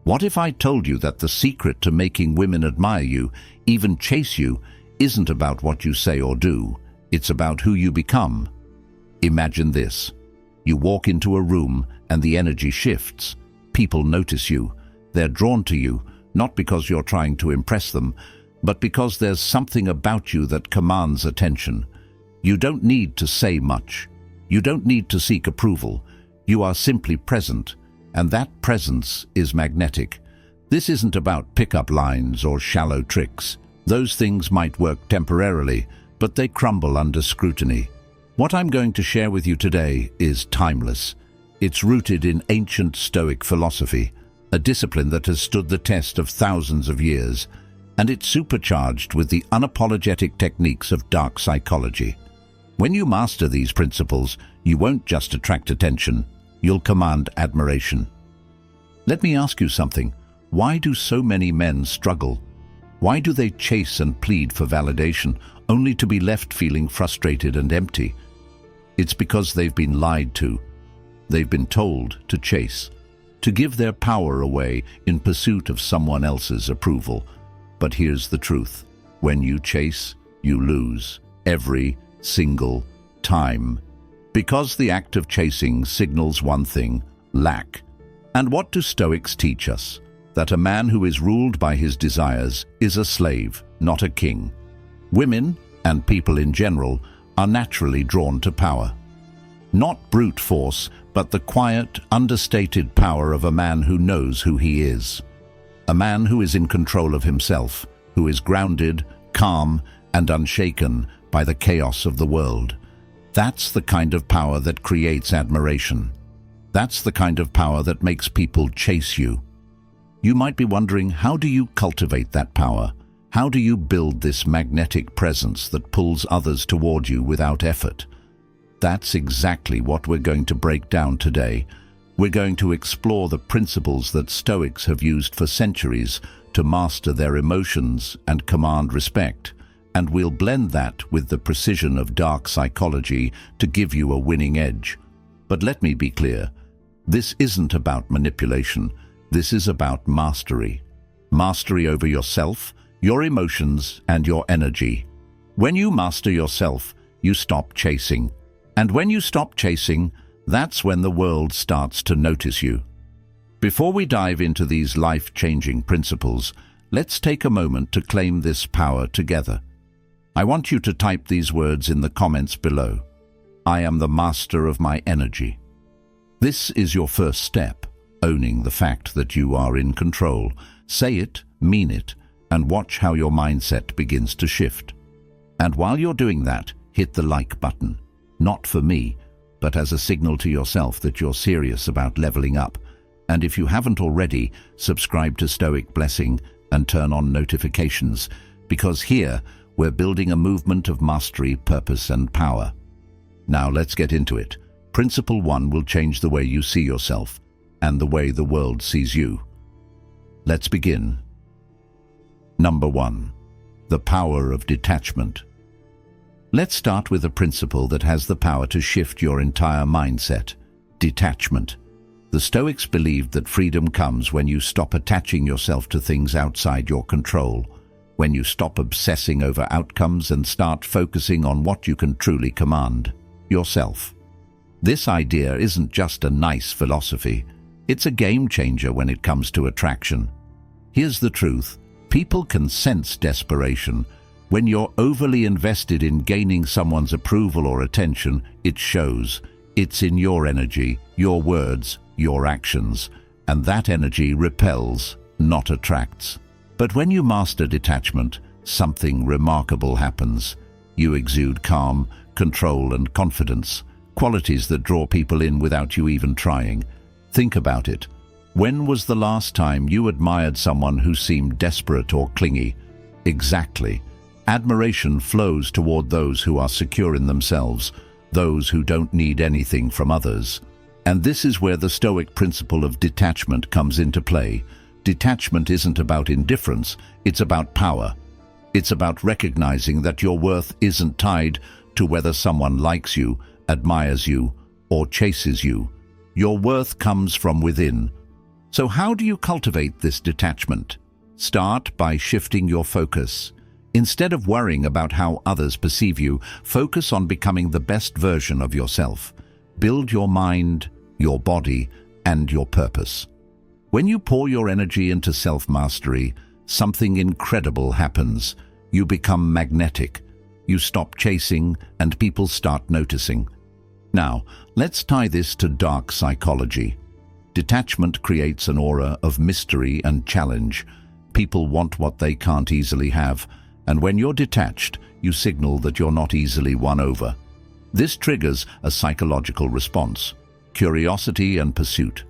What if I told you that the secret to making women admire you, even chase you, isn't about what you say or do, it's about who you become? Imagine this. You walk into a room and the energy shifts. People notice you. They're drawn to you, not because you're trying to impress them, but because there's something about you that commands attention. You don't need to say much. You don't need to seek approval. You are simply present, and that presence is magnetic. This isn't about pickup lines or shallow tricks. Those things might work temporarily, but they crumble under scrutiny. What I'm going to share with you today is timeless. It's rooted in ancient Stoic philosophy, a discipline that has stood the test of thousands of years, and it's supercharged with the unapologetic techniques of dark psychology. When you master these principles, you won't just attract attention, you'll command admiration. Let me ask you something. Why do so many men struggle? Why do they chase and plead for validation, only to be left feeling frustrated and empty? It's because they've been lied to. They've been told to chase, to give their power away in pursuit of someone else's approval. But here's the truth. When you chase, you lose. Every single time. Because the act of chasing signals one thing: lack. And what do Stoics teach us? That a man who is ruled by his desires is a slave, not a king. Women, and people in general, are naturally drawn to power. Not brute force, but the quiet, understated power of a man who knows who he is. A man who is in control of himself, who is grounded, calm, and unshaken by the chaos of the world. That's the kind of power that creates admiration. That's the kind of power that makes people chase you. You might be wondering, how do you cultivate that power? How do you build this magnetic presence that pulls others toward you without effort? That's exactly what we're going to break down today. We're going to explore the principles that Stoics have used for centuries to master their emotions and command respect, and we'll blend that with the precision of dark psychology to give you a winning edge. But let me be clear, this isn't about manipulation. This is about mastery. Mastery over yourself, your emotions, and your energy. When you master yourself, you stop chasing. And when you stop chasing, that's when the world starts to notice you. Before we dive into these life-changing principles, let's take a moment to claim this power together. I want you to type these words in the comments below. I am the master of my energy. This is your first step, owning the fact that you are in control. Say it, mean it, and watch how your mindset begins to shift. And while you're doing that, hit the like button. Not for me, but as a signal to yourself that you're serious about leveling up. And if you haven't already, subscribe to Stoic Blessing and turn on notifications, because here we're building a movement of mastery, purpose, and power. Now let's get into it. Principle 1 will change the way you see yourself and the way the world sees you. Let's begin. Number 1. The power of detachment. Let's start with a principle that has the power to shift your entire mindset: detachment. The Stoics believed that freedom comes when you stop attaching yourself to things outside your control, when you stop obsessing over outcomes and start focusing on what you can truly command: yourself. This idea isn't just a nice philosophy, it's a game changer when it comes to attraction. Here's the truth: people can sense desperation. When you're overly invested in gaining someone's approval or attention, it shows. It's in your energy, your words, your actions, and that energy repels, not attracts. But when you master detachment, something remarkable happens. You exude calm, control, and confidence, qualities that draw people in without you even trying. Think about it. When was the last time you admired someone who seemed desperate or clingy? Exactly. Admiration flows toward those who are secure in themselves, those who don't need anything from others. And this is where the Stoic principle of detachment comes into play. Detachment isn't about indifference, it's about power. It's about recognizing that your worth isn't tied to whether someone likes you, admires you, or chases you. Your worth comes from within. So how do you cultivate this detachment? Start by shifting your focus. Instead of worrying about how others perceive you, focus on becoming the best version of yourself. Build your mind, your body, and your purpose. When you pour your energy into self-mastery, something incredible happens. You become magnetic. You stop chasing, and people start noticing. Now, let's tie this to dark psychology. Detachment creates an aura of mystery and challenge. People want what they can't easily have, and when you're detached, you signal that you're not easily won over. This triggers a psychological response: curiosity and pursuit.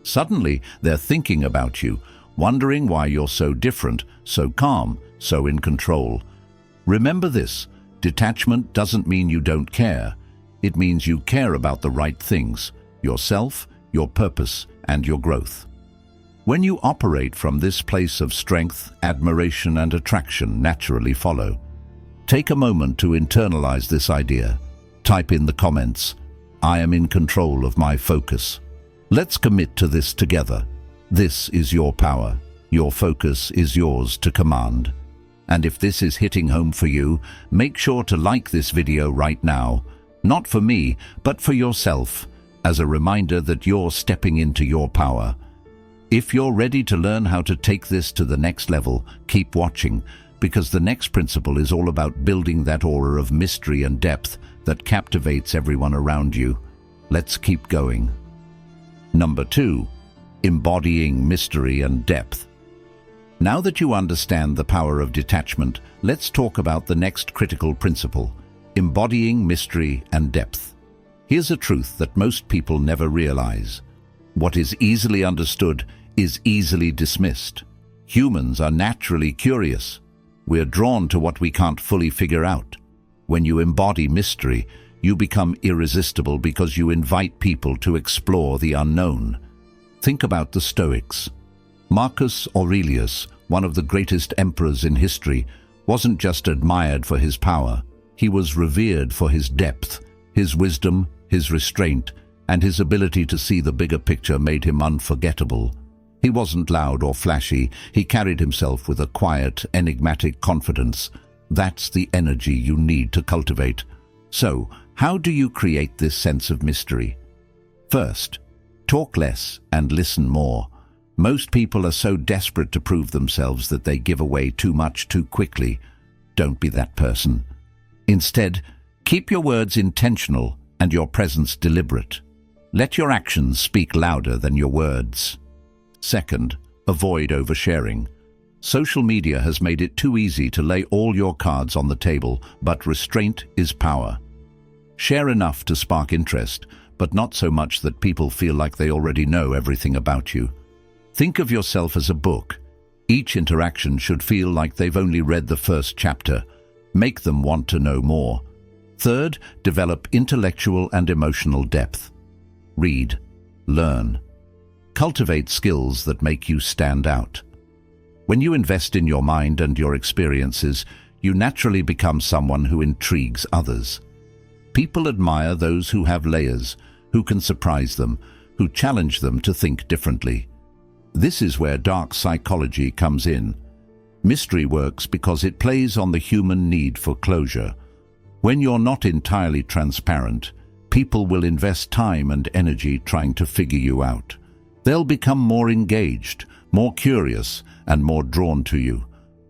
Suddenly, they're thinking about you, wondering why you're so different, so calm, so in control. Remember this: detachment doesn't mean you don't care. It means you care about the right things: yourself, your purpose, and your growth. When you operate from this place of strength, admiration and attraction naturally follow. Take a moment to internalize this idea. Type in the comments, "I am in control of my focus." Let's commit to this together. This is your power. Your focus is yours to command. And if this is hitting home for you, make sure to like this video right now. Not for me, but for yourself, as a reminder that you're stepping into your power. If you're ready to learn how to take this to the next level, keep watching, because the next principle is all about building that aura of mystery and depth that captivates everyone around you. Let's keep going. Number 2, embodying mystery and depth. Now that you understand the power of detachment, let's talk about the next critical principle: embodying mystery and depth. Here's a truth that most people never realize. What is easily understood is easily dismissed. Humans are naturally curious. We're drawn to what we can't fully figure out. When you embody mystery, you become irresistible because you invite people to explore the unknown. Think about the Stoics. Marcus Aurelius, one of the greatest emperors in history, wasn't just admired for his power. He was revered for his depth. His wisdom, his restraint, and his ability to see the bigger picture made him unforgettable. He wasn't loud or flashy. He carried himself with a quiet, enigmatic confidence. That's the energy you need to cultivate. So, how do you create this sense of mystery? First, talk less and listen more. Most people are so desperate to prove themselves that they give away too much too quickly. Don't be that person. Instead, keep your words intentional and your presence deliberate. Let your actions speak louder than your words. Second, avoid oversharing. Social media has made it too easy to lay all your cards on the table, but restraint is power. Share enough to spark interest, but not so much that people feel like they already know everything about you. Think of yourself as a book. Each interaction should feel like they've only read the first chapter. Make them want to know more. Third, develop intellectual and emotional depth. Read, learn. Cultivate skills that make you stand out. When you invest in your mind and your experiences, you naturally become someone who intrigues others. People admire those who have layers, who can surprise them, who challenge them to think differently. This is where dark psychology comes in. Mystery works because it plays on the human need for closure. When you're not entirely transparent, people will invest time and energy trying to figure you out. They'll become more engaged, more curious, and more drawn to you.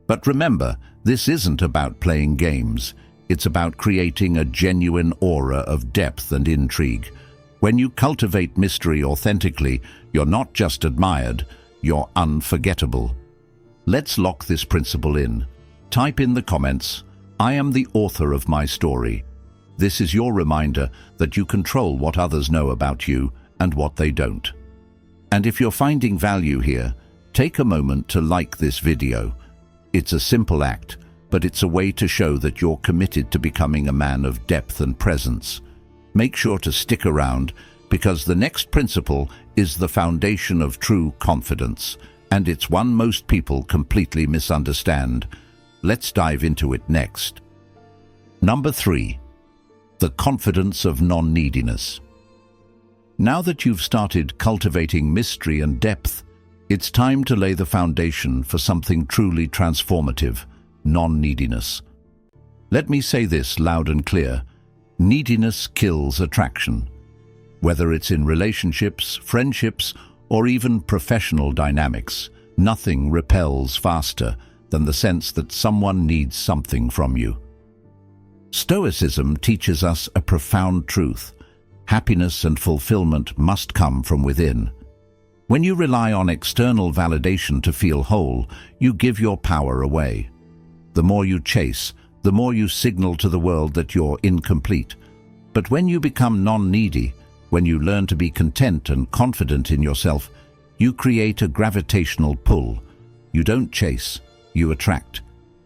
But remember, this isn't about playing games. It's about creating a genuine aura of depth and intrigue. When you cultivate mystery authentically, you're not just admired, you're unforgettable. Let's lock this principle in. Type in the comments, "I am the author of my story." This is your reminder that you control what others know about you and what they don't. And if you're finding value here, take a moment to like this video. It's a simple act, but it's a way to show that you're committed to becoming a man of depth and presence. Make sure to stick around, because the next principle is the foundation of true confidence, and it's one most people completely misunderstand. Let's dive into it next. Number 3, the confidence of non-neediness. Now that you've started cultivating mystery and depth, It's time to lay the foundation for something truly transformative: non-neediness. Let me say this loud and clear: neediness kills attraction. Whether it's in relationships, friendships, or even professional dynamics, nothing repels faster than the sense that someone needs something from you. Stoicism teaches us a profound truth: happiness and fulfillment must come from within. When you rely on external validation to feel whole, you give your power away. The more you chase, the more you signal to the world that you're incomplete. But when you become non-needy, when you learn to be content and confident in yourself, you create a gravitational pull. You don't chase, you attract.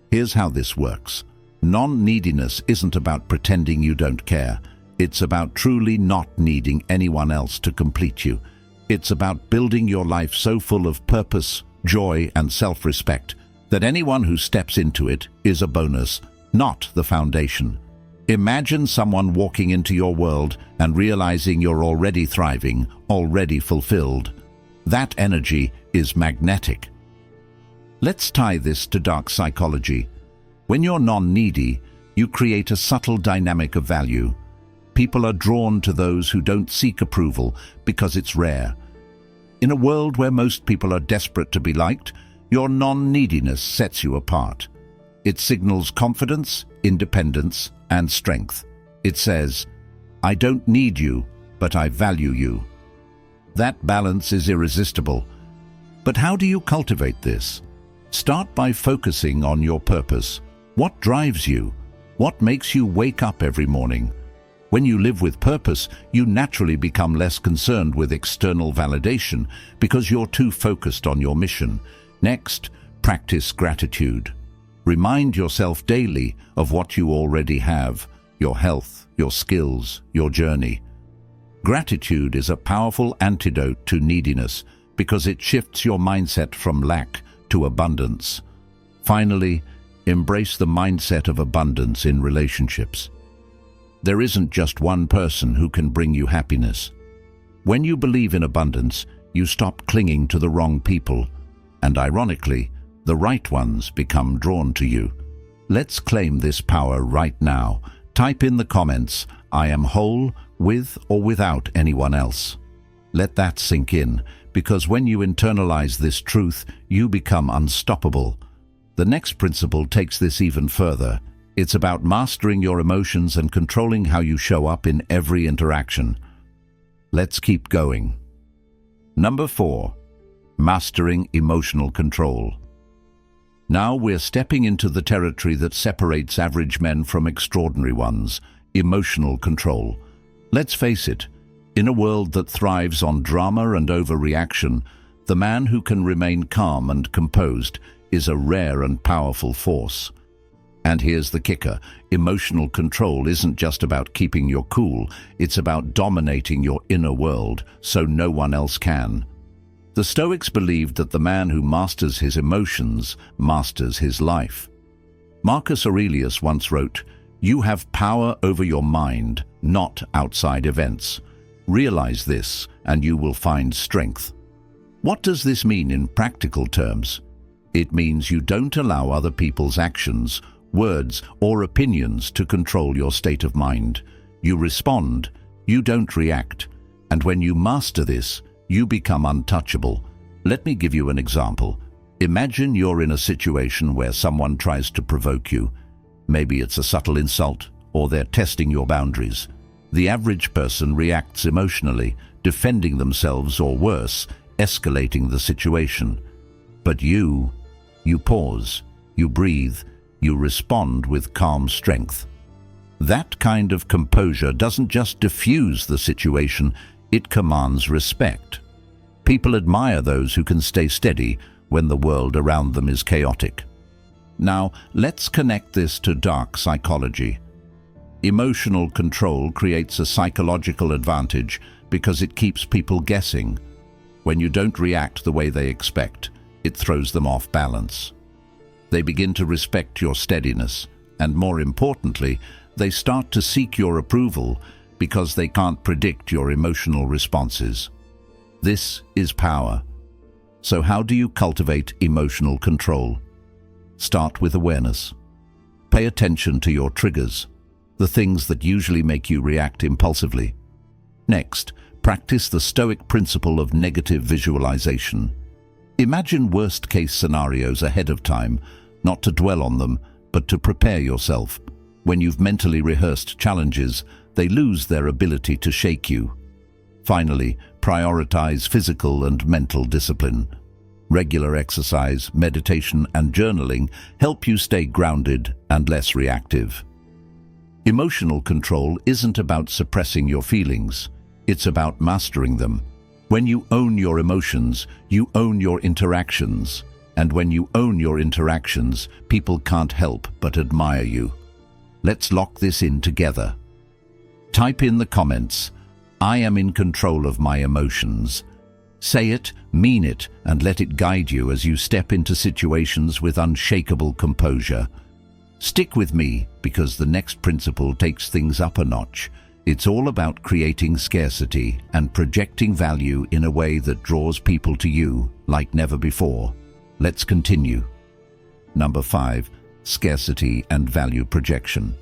Here's how this works. Non-neediness isn't about pretending you don't care. It's about truly not needing anyone else to complete you. It's about building your life so full of purpose, joy, and self-respect that anyone who steps into it is a bonus, not the foundation. Imagine someone walking into your world and realizing you're already thriving, already fulfilled. That energy is magnetic. Let's tie this to dark psychology. When you're non-needy, you create a subtle dynamic of value. People are drawn to those who don't seek approval because it's rare. In a world where most people are desperate to be liked, your non-neediness sets you apart. It signals confidence, independence, and strength. It says, "I don't need you, but I value you." That balance is irresistible. But how do you cultivate this? Start by focusing on your purpose. What drives you? What makes you wake up every morning? When you live with purpose, you naturally become less concerned with external validation because you're too focused on your mission. Next, practice gratitude. Remind yourself daily of what you already have: your health, your skills, your journey. Gratitude is a powerful antidote to neediness because it shifts your mindset from lack to abundance. Finally, embrace the mindset of abundance in relationships. There isn't just one person who can bring you happiness. When you believe in abundance, you stop clinging to the wrong people, and ironically, the right ones become drawn to you. Let's claim this power right now. Type in the comments, "I am whole, with or without anyone else." Let that sink in, because when you internalize this truth, you become unstoppable. The next principle takes this even further. It's about mastering your emotions and controlling how you show up in every interaction. Let's keep going. Number 4, mastering emotional control. Now we're stepping into the territory that separates average men from extraordinary ones: emotional control. Let's face it, in a world that thrives on drama and overreaction, the man who can remain calm and composed is a rare and powerful force. And here's the kicker: emotional control isn't just about keeping your cool, it's about dominating your inner world so no one else can. The Stoics believed that the man who masters his emotions masters his life. Marcus Aurelius once wrote, "You have power over your mind, not outside events. Realize this, and you will find strength." What does this mean in practical terms? It means you don't allow other people's actions, words, or opinions to control your state of mind. You respond, you don't react. And when you master this, you become untouchable. Let me give you an example. Imagine you're in a situation where someone tries to provoke you. Maybe it's a subtle insult, or they're testing your boundaries. The average person reacts emotionally, defending themselves, or worse, escalating the situation. But you pause, you breathe, you respond with calm strength. That kind of composure doesn't just diffuse the situation, it commands respect. People admire those who can stay steady when the world around them is chaotic. Now, let's connect this to dark psychology. Emotional control creates a psychological advantage because it keeps people guessing. When you don't react the way they expect, it throws them off balance. They begin to respect your steadiness, and more importantly, they start to seek your approval because they can't predict your emotional responses. This is power. So how do you cultivate emotional control? Start with awareness. Pay attention to your triggers, the things that usually make you react impulsively. Next, practice the Stoic principle of negative visualization. Imagine worst-case scenarios ahead of time, not to dwell on them, but to prepare yourself. When you've mentally rehearsed challenges, they lose their ability to shake you. Finally, prioritize physical and mental discipline. Regular exercise, meditation, and journaling help you stay grounded and less reactive. Emotional control isn't about suppressing your feelings. It's about mastering them. When you own your emotions, you own your interactions. And when you own your interactions, people can't help but admire you. Let's lock this in together. Type in the comments, "I am in control of my emotions." Say it, mean it, and let it guide you as you step into situations with unshakable composure. Stick with me, because the next principle takes things up a notch. It's all about creating scarcity and projecting value in a way that draws people to you like never before. Let's continue. Number 5. Scarcity and value projection.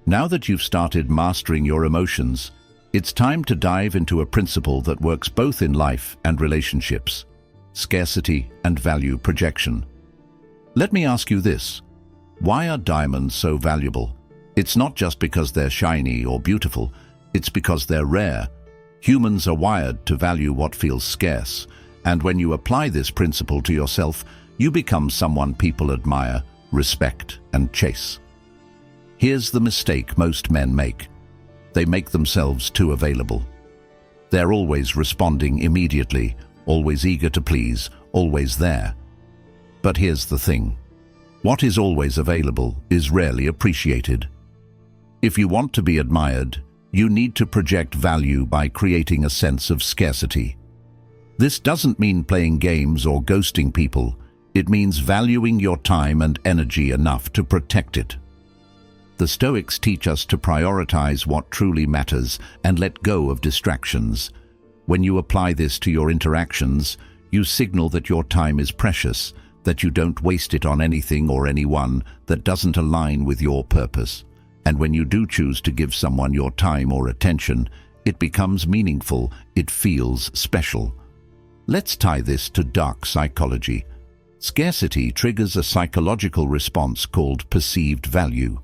Now that you've started mastering your emotions, it's time to dive into a principle that works both in life and relationships: scarcity and value projection. Let me ask you this: why are diamonds so valuable? It's not just because they're shiny or beautiful, it's because they're rare. Humans are wired to value what feels scarce, and when you apply this principle to yourself, you become someone people admire, respect, and chase. Here's the mistake most men make. They make themselves too available. They're always responding immediately, always eager to please, always there. But here's the thing: what is always available is rarely appreciated. If you want to be admired, you need to project value by creating a sense of scarcity. This doesn't mean playing games or ghosting people. It means valuing your time and energy enough to protect it. The Stoics teach us to prioritize what truly matters and let go of distractions. When you apply this to your interactions, you signal that your time is precious, that you don't waste it on anything or anyone that doesn't align with your purpose. And when you do choose to give someone your time or attention, it becomes meaningful, it feels special. Let's tie this to dark psychology. Scarcity triggers a psychological response called perceived value.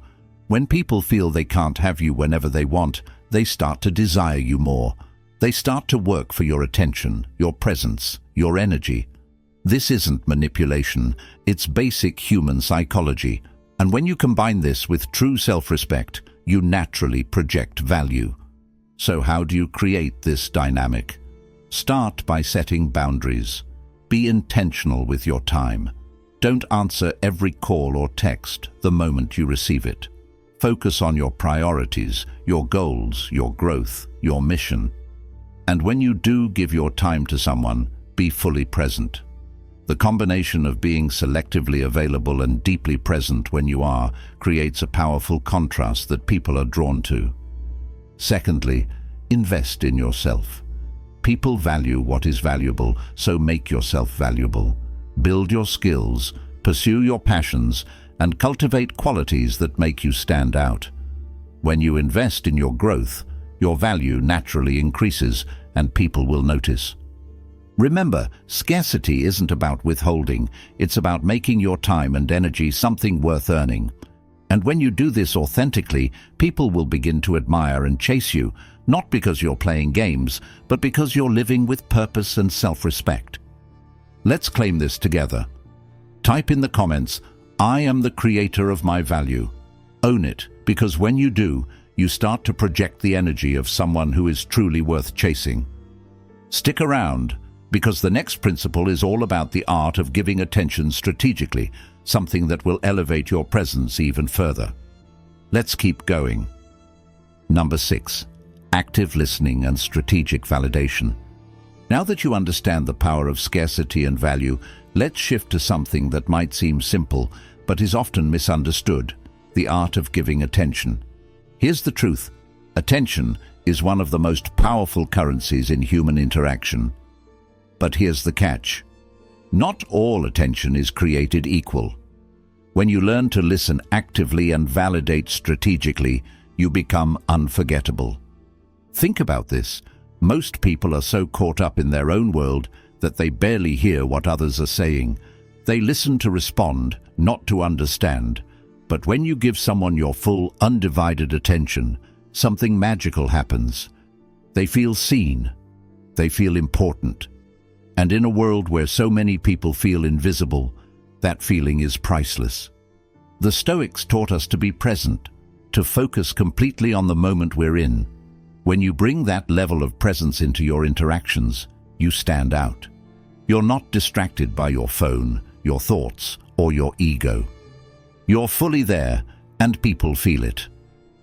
When people feel they can't have you whenever they want, they start to desire you more. They start to work for your attention, your presence, your energy. This isn't manipulation, it's basic human psychology. And when you combine this with true self-respect, you naturally project value. So how do you create this dynamic? Start by setting boundaries. Be intentional with your time. Don't answer every call or text the moment you receive it. Focus on your priorities, your goals, your growth, your mission. And when you do give your time to someone, be fully present. The combination of being selectively available and deeply present when you are creates a powerful contrast that people are drawn to. Secondly, invest in yourself. People value what is valuable, so make yourself valuable. Build your skills, pursue your passions, and cultivate qualities that make you stand out. When you invest in your growth, your value naturally increases and people will notice. Remember, scarcity isn't about withholding, it's about making your time and energy something worth earning. And when you do this authentically, people will begin to admire and chase you, not because you're playing games, but because you're living with purpose and self-respect. Let's claim this together. Type in the comments, "I am the creator of my value." Own it, because when you do, you start to project the energy of someone who is truly worth chasing. Stick around, because the next principle is all about the art of giving attention strategically, something that will elevate your presence even further. Let's keep going. Number 6. Active listening and strategic validation. Now that you understand the power of scarcity and value, let's shift to something that might seem simple, but is often misunderstood: the art of giving attention. Here's the truth: attention is one of the most powerful currencies in human interaction. But here's the catch: Not all attention is created equal. When you learn to listen actively and validate strategically, you become unforgettable. Think about this. Most people are so caught up in their own world that they barely hear what others are saying. They listen to respond, not to understand. But when you give someone your full, undivided attention, something magical happens. They feel seen. They feel important. And in a world where so many people feel invisible, that feeling is priceless. The Stoics taught us to be present, to focus completely on the moment we're in. When you bring that level of presence into your interactions, you stand out. You're not distracted by your phone, your thoughts, or your ego. You're fully there, and people feel it.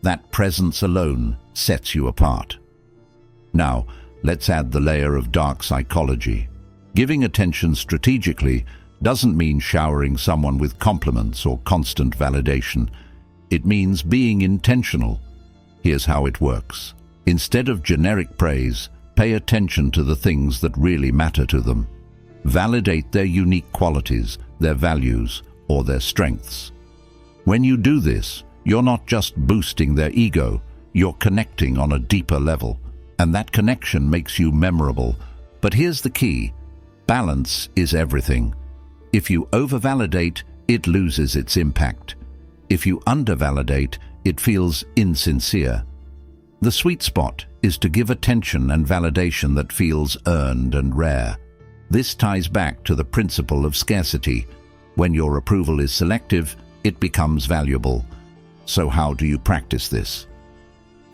That presence alone sets you apart. Now, let's add the layer of dark psychology. Giving attention strategically doesn't mean showering someone with compliments or constant validation. It means being intentional. Here's how it works. Instead of generic praise, pay attention to the things that really matter to them. Validate their unique qualities, their values, or their strengths. When you do this, you're not just boosting their ego, you're connecting on a deeper level. And that connection makes you memorable. But here's the key. Balance is everything. If you overvalidate, it loses its impact. If you undervalidate, it feels insincere. The sweet spot is to give attention and validation that feels earned and rare. This ties back to the principle of scarcity. When your approval is selective, it becomes valuable. So how do you practice this?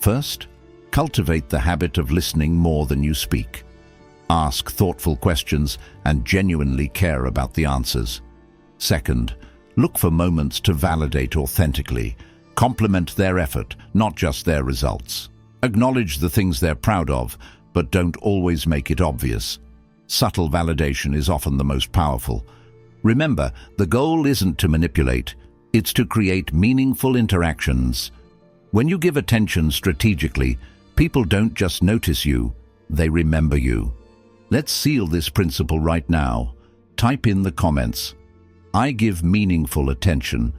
First, cultivate the habit of listening more than you speak. Ask thoughtful questions and genuinely care about the answers. Second, look for moments to validate authentically. Compliment their effort, not just their results. Acknowledge the things they're proud of, but don't always make it obvious. Subtle validation is often the most powerful. Remember, the goal isn't to manipulate, it's to create meaningful interactions. When you give attention strategically, people don't just notice you, they remember you. Let's seal this principle right now. Type in the comments, "I give meaningful attention."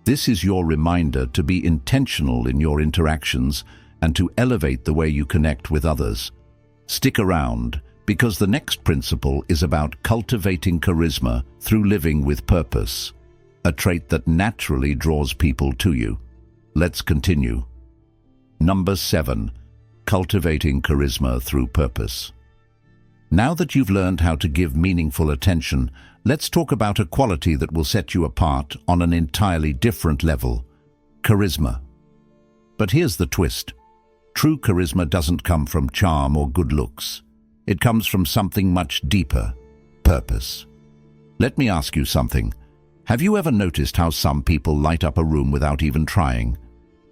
This is your reminder to be intentional in your interactions and to elevate the way you connect with others. Stick around, because the next principle is about cultivating charisma through living with purpose, a trait that naturally draws people to you. Let's continue. Number 7. Cultivating charisma through purpose. Now that you've learned how to give meaningful attention, let's talk about a quality that will set you apart on an entirely different level: charisma. But here's the twist. True charisma doesn't come from charm or good looks. It comes from something much deeper: purpose. Let me ask you something. Have you ever noticed how some people light up a room without even trying?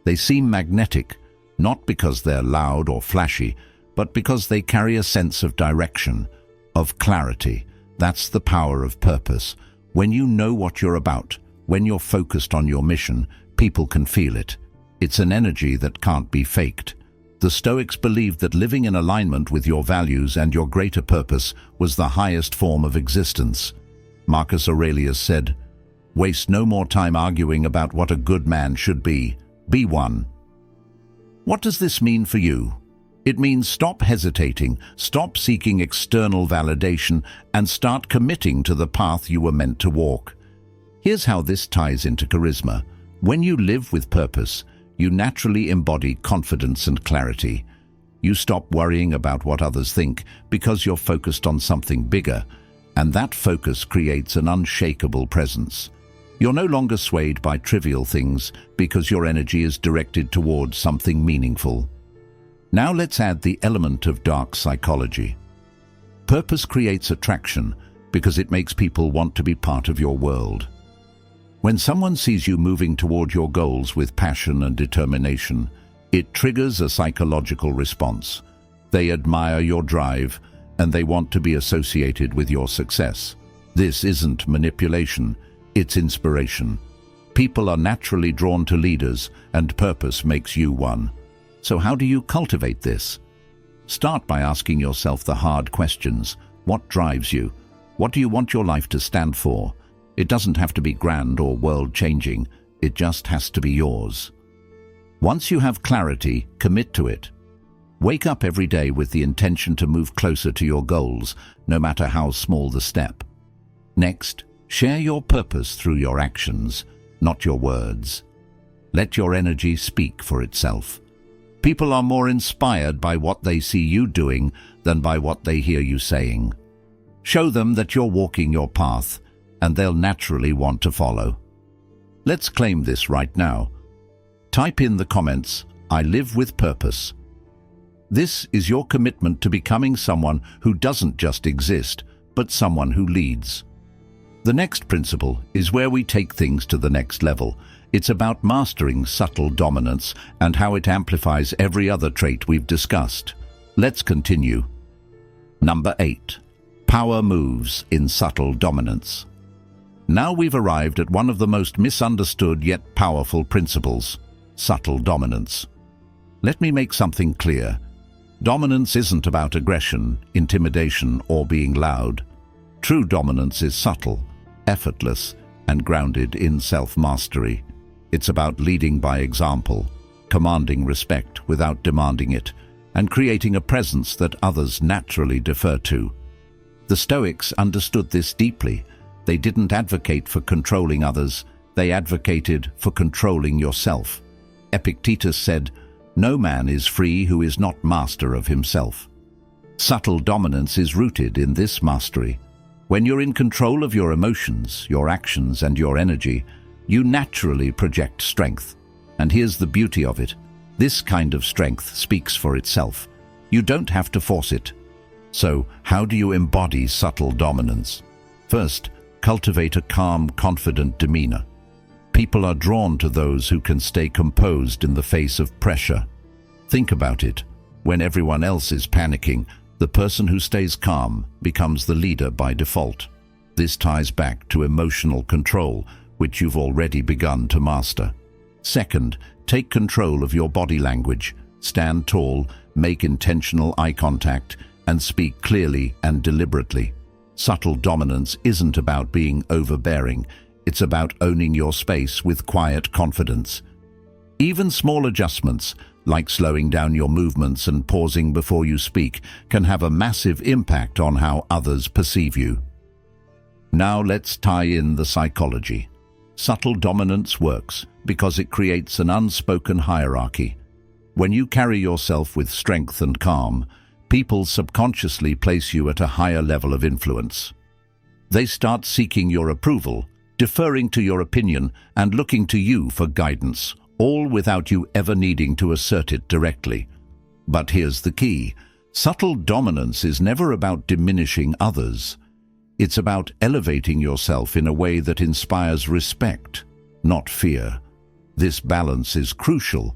They seem magnetic, not because they're loud or flashy, but because they carry a sense of direction, of clarity. That's the power of purpose. When you know what you're about, when you're focused on your mission, people can feel it. It's an energy that can't be faked. The Stoics believed that living in alignment with your values and your greater purpose was the highest form of existence. Marcus Aurelius said, "Waste no more time arguing about what a good man should be. Be one." What does this mean for you? It means stop hesitating, stop seeking external validation, and start committing to the path you were meant to walk. Here's how this ties into charisma. When you live with purpose, you naturally embody confidence and clarity. You stop worrying about what others think because you're focused on something bigger, and that focus creates an unshakable presence. You're no longer swayed by trivial things because your energy is directed towards something meaningful. Now let's add the element of dark psychology. Purpose creates attraction because it makes people want to be part of your world. When someone sees you moving toward your goals with passion and determination, it triggers a psychological response. They admire your drive, and they want to be associated with your success. This isn't manipulation, it's inspiration. People are naturally drawn to leaders, and purpose makes you one. So how do you cultivate this? Start by asking yourself the hard questions. What drives you? What do you want your life to stand for? It doesn't have to be grand or world-changing. It just has to be yours. Once you have clarity, commit to it. Wake up every day with the intention to move closer to your goals, no matter how small the step. Next, share your purpose through your actions, not your words. Let your energy speak for itself. People are more inspired by what they see you doing than by what they hear you saying. Show them that you're walking your path, and they'll naturally want to follow. Let's claim this right now. Type in the comments, "I live with purpose." This is your commitment to becoming someone who doesn't just exist, but someone who leads. The next principle is where we take things to the next level. It's about mastering subtle dominance and how it amplifies every other trait we've discussed. Let's continue. Number 8. Power moves in subtle dominance. Now we've arrived at one of the most misunderstood yet powerful principles: subtle dominance. Let me make something clear. Dominance isn't about aggression, intimidation, or being loud. True dominance is subtle, effortless, and grounded in self-mastery. It's about leading by example, commanding respect without demanding it, and creating a presence that others naturally defer to. The Stoics understood this deeply. They didn't advocate for controlling others, they advocated for controlling yourself. Epictetus said, "No man is free who is not master of himself." Subtle dominance is rooted in this mastery. When you're in control of your emotions, your actions, and your energy, you naturally project strength. And here's the beauty of it. This kind of strength speaks for itself. You don't have to force it. So, how do you embody subtle dominance? First, cultivate a calm, confident demeanor. People are drawn to those who can stay composed in the face of pressure. Think about it. When everyone else is panicking, the person who stays calm becomes the leader by default. This ties back to emotional control, which you've already begun to master. Second, take control of your body language. Stand tall, make intentional eye contact, and speak clearly and deliberately. Subtle dominance isn't about being overbearing. It's about owning your space with quiet confidence. Even small adjustments, like slowing down your movements and pausing before you speak, can have a massive impact on how others perceive you. Now let's tie in the psychology. Subtle dominance works because it creates an unspoken hierarchy. When you carry yourself with strength and calm, people subconsciously place you at a higher level of influence. They start seeking your approval, deferring to your opinion, and looking to you for guidance, all without you ever needing to assert it directly. But here's the key. Subtle dominance is never about diminishing others. It's about elevating yourself in a way that inspires respect, not fear. This balance is crucial.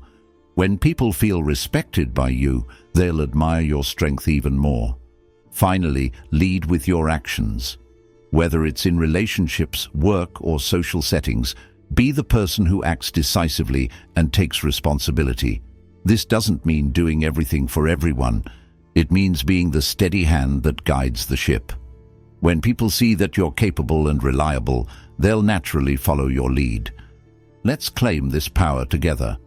When people feel respected by you, they'll admire your strength even more. Finally, lead with your actions. Whether it's in relationships, work, or social settings, be the person who acts decisively and takes responsibility. This doesn't mean doing everything for everyone. It means being the steady hand that guides the ship. When people see that you're capable and reliable, they'll naturally follow your lead. Let's claim this power together.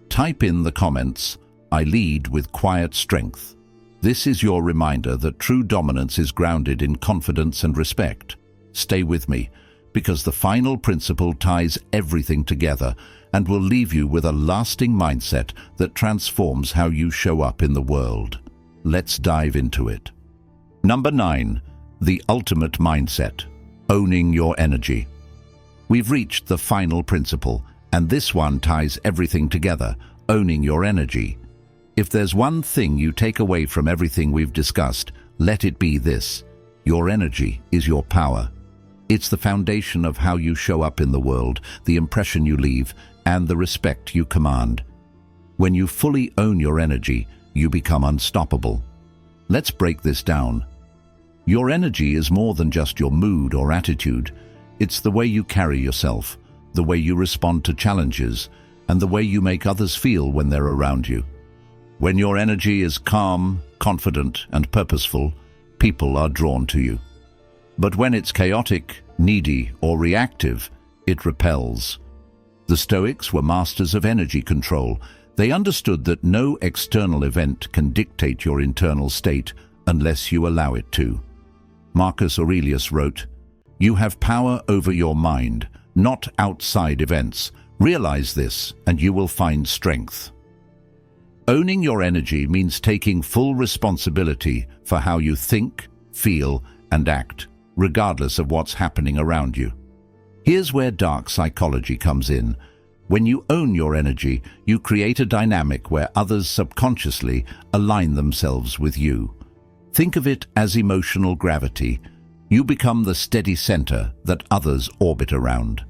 Type in the comments, "I lead with quiet strength." This is your reminder that true dominance is grounded in confidence and respect. Stay with me, because the final principle ties everything together and will leave you with a lasting mindset that transforms how you show up in the world. Let's dive into it. Number 9, the ultimate mindset, owning your energy. We've reached the final principle, and this one ties everything together, owning your energy. If there's one thing you take away from everything we've discussed, let it be this: your energy is your power. It's the foundation of how you show up in the world, the impression you leave, and the respect you command. When you fully own your energy, you become unstoppable. Let's break this down. Your energy is more than just your mood or attitude. It's the way you carry yourself, the way you respond to challenges, and the way you make others feel when they're around you. When your energy is calm, confident, and purposeful, people are drawn to you. But when it's chaotic, needy, or reactive, it repels. The Stoics were masters of energy control. They understood that no external event can dictate your internal state unless you allow it to. Marcus Aurelius wrote, "You have power over your mind, not outside events. Realize this, and you will find strength." Owning your energy means taking full responsibility for how you think, feel, and act, regardless of what's happening around you. Here's where dark psychology comes in. When you own your energy, you create a dynamic where others subconsciously align themselves with you. Think of it as emotional gravity. You become the steady center that others orbit around.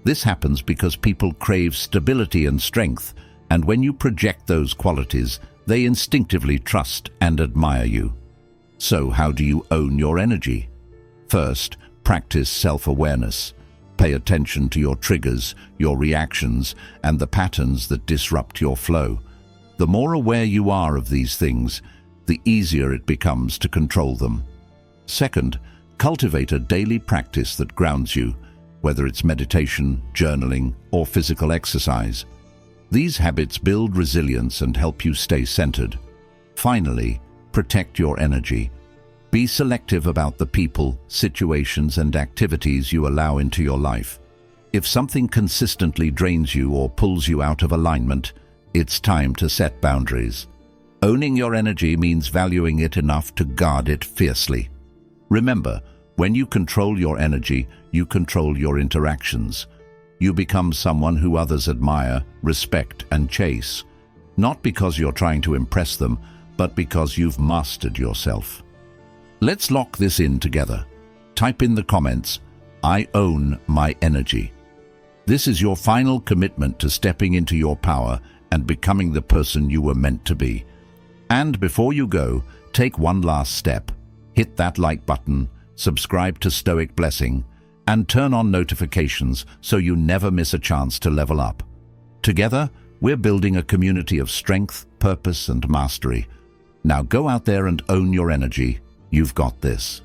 This happens because people crave stability and strength, and when you project those qualities, they instinctively trust and admire you. So how do you own your energy? First, practice self-awareness. Pay attention to your triggers, your reactions, and the patterns that disrupt your flow. The more aware you are of these things, the easier it becomes to control them. Second, cultivate a daily practice that grounds you, whether it's meditation, journaling, or physical exercise. These habits build resilience and help you stay centered. Finally, protect your energy. Be selective about the people, situations, and activities you allow into your life. If something consistently drains you or pulls you out of alignment, it's time to set boundaries. Owning your energy means valuing it enough to guard it fiercely. Remember, when you control your energy, you control your interactions. You become someone who others admire, respect, and chase, not because you're trying to impress them, but because you've mastered yourself. Let's lock this in together. Type in the comments, "I own my energy." This is your final commitment to stepping into your power and becoming the person you were meant to be. And before you go, take one last step. Hit that like button, subscribe to Stoic Blessing, and turn on notifications so you never miss a chance to level up. Together, we're building a community of strength, purpose, and mastery. Now go out there and own your energy. You've got this.